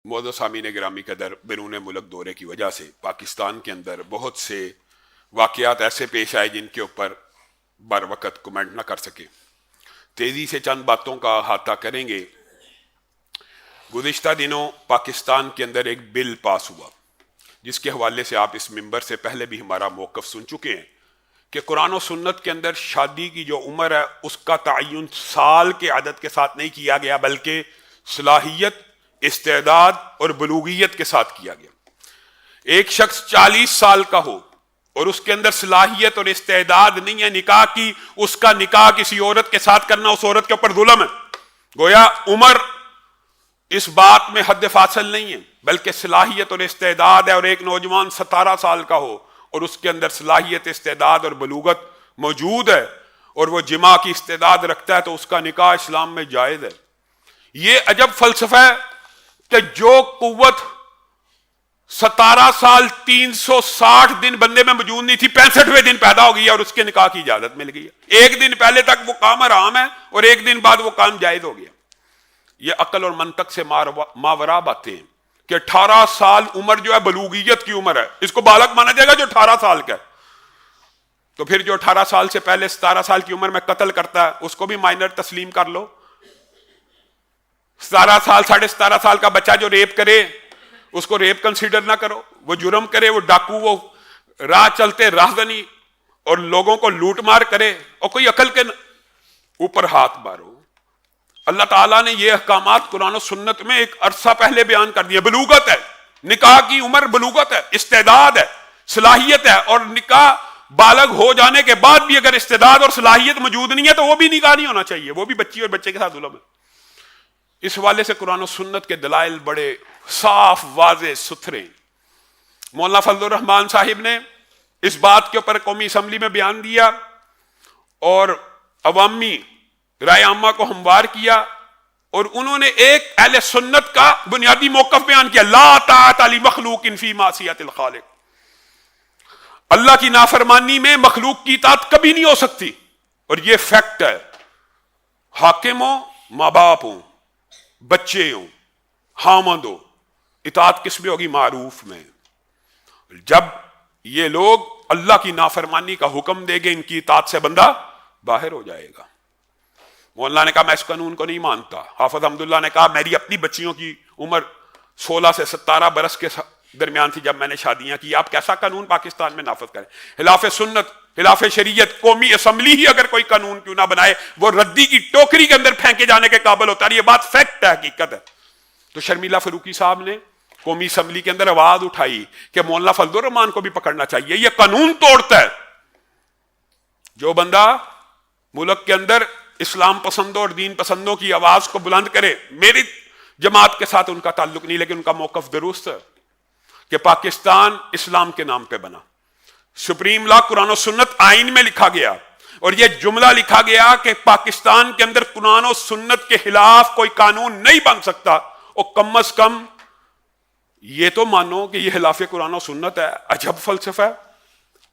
मौजूद सामीन गिरामी कदर बैरून मुल्क दौरे की वजह से पाकिस्तान के अंदर बहुत से वाक़यात ऐसे पेश आए जिनके ऊपर बर वक़्त कमेंट ना कर सके। तेज़ी से चंद बातों का अहाता करेंगे। गुज़िश्ता दिनों पाकिस्तान के अंदर एक बिल पास हुआ जिसके हवाले से आप इस मिंबर से पहले भी हमारा मौक़िफ़ सुन चुके हैं कि कुरान और सुन्नत के अंदर शादी की जो उम्र है उसका तयन साल के आदत के साथ नहीं किया गया, बल्कि सलाहियत, इस्तेदाद और बलूगियत के साथ किया गया। एक शख्स 40 साल का हो और उसके अंदर सलाहियत और इस्तेदाद नहीं है निकाह की, उसका निकाह किसी औरत के साथ करना उस औरत के ऊपर जुल्म है। गोया उम्र इस बात में हद फासिल नहीं है, बल्कि सलाहियत और इस्तेदाद है। और एक नौजवान 17 साल का हो और उसके अंदर सलाहियत, इस्तेदाद और बलूगत मौजूद है और वह जिमा की इस्तेदाद रखता है तो उसका निकाह इस्लाम में जायज़ है। यह अजब फलसफा है कि जो कुव्वत 17 साल 360 दिन बंदे में मौजूद नहीं थी, 65वें दिन पैदा हो गई और उसके निकाह की इजाजत मिल गई है। एक दिन पहले तक वो काम हराम है और एक दिन बाद वो काम जायज हो गया। ये अकल और मंतक से मावरा बातें हैं कि 18 साल उम्र जो है बलूगियत की उम्र है, इसको बालक माना जाएगा जो 18 साल का है। तो फिर जो 18 साल से पहले 17 साल की उम्र में कत्ल करता है उसको भी माइनर तस्लीम कर लो। 17 साल 17.5 साल का बच्चा जो रेप करे उसको रेप कंसीडर ना करो। वो जुर्म करे, वो डाकू, वो राह चलते राहजनी और लोगों को लूट मार करे और कोई अकल के ऊपर हाथ मारो। अल्लाह ताला ने ये अहकामात कुरान और सुन्नत में एक अरसा पहले बयान कर दिया। बलूगत है, निकाह की उम्र बलूगत है, इस्तेदाद है, सलाहियत है। और निकाह बालग हो जाने के बाद भी अगर इस्तेदाद और सलाहियत मौजूद नहीं है तो वो भी निकाह नहीं होना चाहिए, वो भी बच्ची और बच्चे के साथ जुल्म है। इस हवाले से कुरान और सुन्नत के दलाइल बड़े साफ, वाज़े, सुथरे। मौलाना फजलुर रहमान साहिब ने इस बात के ऊपर कौमी असम्बली में बयान दिया और अवामी राय आमा को हमवार किया और उन्होंने एक अहले सुन्नत का बुनियादी मौक़िफ़ बयान किया, ला ताअत ली मखलूकिन फी मासियतिल खालिक। अल्लाह की नाफरमानी में मखलूक की इताअत कभी नहीं हो सकती और यह फैक्ट है। हाकिम हो, माँ बाप हो, बच्चे हो, हामद हो, इताअत किस में होगी? मारूफ में। जब ये लोग अल्लाह की नाफरमानी का हुक्म देंगे इनकी इताअत से बंदा बाहर हो जाएगा। मौलाना ने कहा मैं इस कानून को नहीं मानता। हाफिज अब्दुल्ला ने कहा मेरी अपनी बच्चियों की उम्र 16 से 17 बरस के दरमियान थी जब मैंने शादियां की। आप कैसा कानून पाकिस्तान में नाफिज करें? खिलाफ सुन्नत, खिलाफ शरीयत कौमी असम्बली ही अगर कोई कानून क्यों ना बनाए वो रद्दी की टोकरी के अंदर फेंके जाने के काबिल होता है। ये बात फैक्ट है, हकीकत है। तो शर्मिला फरूकी साहब ने कौमी असम्बली के अंदर आवाज उठाई कि मौलाना फजलुर रहमान को भी पकड़ना चाहिए, यह कानून तोड़ता है। जो बंदा मुल्क के अंदर इस्लाम पसंदों और दीन पसंदों की आवाज को बुलंद करे, मेरी जमात के साथ उनका ताल्लुक नहीं, लेकिन उनका मौक़िफ़ दुरुस्त है कि पाकिस्तान इस्लाम के नाम पे बना। सुप्रीम लॉ कुरान और सुन्नत आइन में लिखा गया और यह जुमला लिखा गया कि पाकिस्तान के अंदर कुरान और सुन्नत के खिलाफ कोई कानून नहीं बन सकता। और कम अज कम ये तो मानो कि यह खिलाफ कुरान और सुन्नत है। अजब फलसफा है।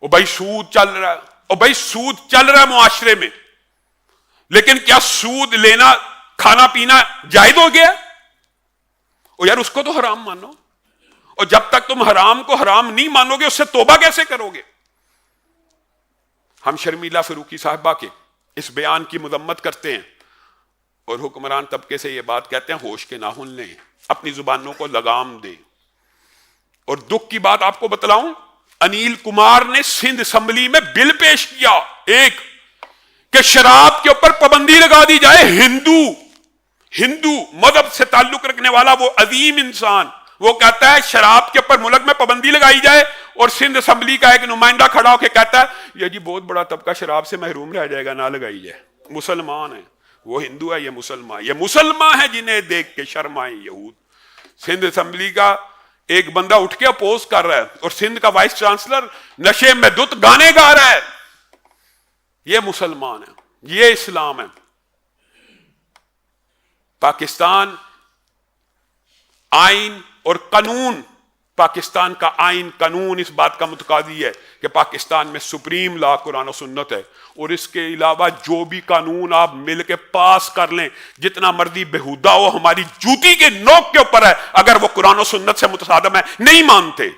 और भाई सूद चल रहा है, और भाई सूद चल रहा है मुआशरे में, लेकिन क्या सूद लेना, खाना पीना जायज हो गया? और यार उसको तो हराम मानो, और जब तक तुम हराम को हराम नहीं मानोगे उससे तौबा कैसे करोगे? हम शर्मिला फरूकी साहिबा के इस बयान की मुजम्मत करते हैं और हुक्मरान तबके से यह बात कहते हैं होश के नाखून लें, अपनी जुबानों को लगाम दें। और दुख की बात आपको बतलाऊं, अनिल कुमार ने सिंध असम्बली में बिल पेश किया एक कि शराब के ऊपर पाबंदी लगा दी जाए। हिंदू मजहब से ताल्लुक रखने वाला वो अजीम इंसान वो कहता है शराब के ऊपर मुल्क में पाबंदी लगाई जाए, और सिंध असम्बली का एक नुमाइंदा खड़ा होकर कहता है ये जी बहुत बड़ा तबका शराब से महरूम रह जाएगा, ना लगाई जाए। मुसलमान है, वो हिंदू है, ये मुसलमान है जिन्हें देख के शर्म आए यहूद। सिंध असम्बली का एक बंदा उठ के अपोज कर रहा है और सिंध का वाइस चांसलर नशे में धुत गाने गा रहा है। ये मुसलमान है, ये इस्लाम है। पाकिस्तान आइन और कानून पाकिस्तान का आइन कानून इस बात का मुतकादी है कि पाकिस्तान में सुप्रीम लॉ कुरान और सुन्नत है, और इसके अलावा जो भी कानून आप मिल के पास कर लें, जितना मर्जी बेहुदा हो, हमारी जूती के नोक के ऊपर है अगर वो कुरान और सुन्नत से मुतसादम है, नहीं मानते।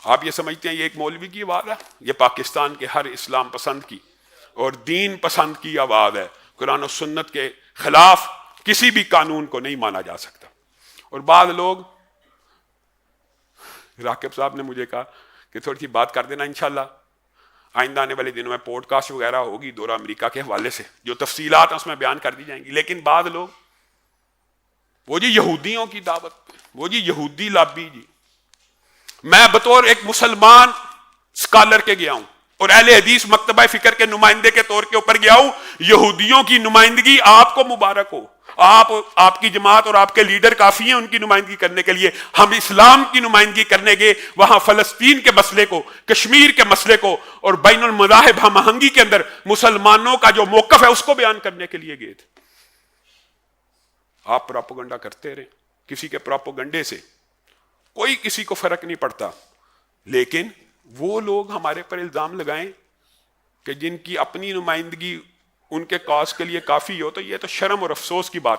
आप ये समझते हैं ये एक मौलवी की आवाज है? ये पाकिस्तान के हर इस्लाम पसंद की और दीन पसंद की आवाज है। कुरान और सुन्नत के खिलाफ किसी भी कानून को नहीं माना जा सकता। और बाद लोग, राकिब साहब ने मुझे कहा कि थोड़ी सी बात कर देना, इंशाल्लाह आइंदा आने वाले दिनों में पॉडकास्ट वगैरह होगी दौरा अमेरिका के हवाले से, जो तफसीलात हैं उसमें बयान कर दी जाएंगी। लेकिन बाद लोग, वो जी यहूदियों की दावत, वो जी यहूदी लाबी जी, मैं बतौर एक मुसलमान स्कॉलर के गया हूं और अहले हदीस मकतबा फिक्र के नुमाइंदे के तौर के ऊपर गया हूं। यहूदियों की नुमाइंदगी आपको मुबारक हो, आपकी जमात और आपके लीडर काफी हैं उनकी नुमाइंदगी करने के लिए। हम इस्लाम की नुमाइंदगी करने गए, वहां फलस्तीन के मसले को, कश्मीर के मसले को और बैनुल मज़ाहिब हमआहंगी के अंदर मुसलमानों का जो मौकफ है उसको बयान करने के लिए गए थे। आप प्रोपेगेंडा करते रहे, किसी के प्रोपेगेंडे से कोई किसी को फर्क नहीं पड़ता, लेकिन वो लोग हमारे पर इल्जाम लगाएं कि जिनकी अपनी नुमाइंदगी उनके कॉज के लिए काफी हो, तो ये तो शर्म और अफसोस की बात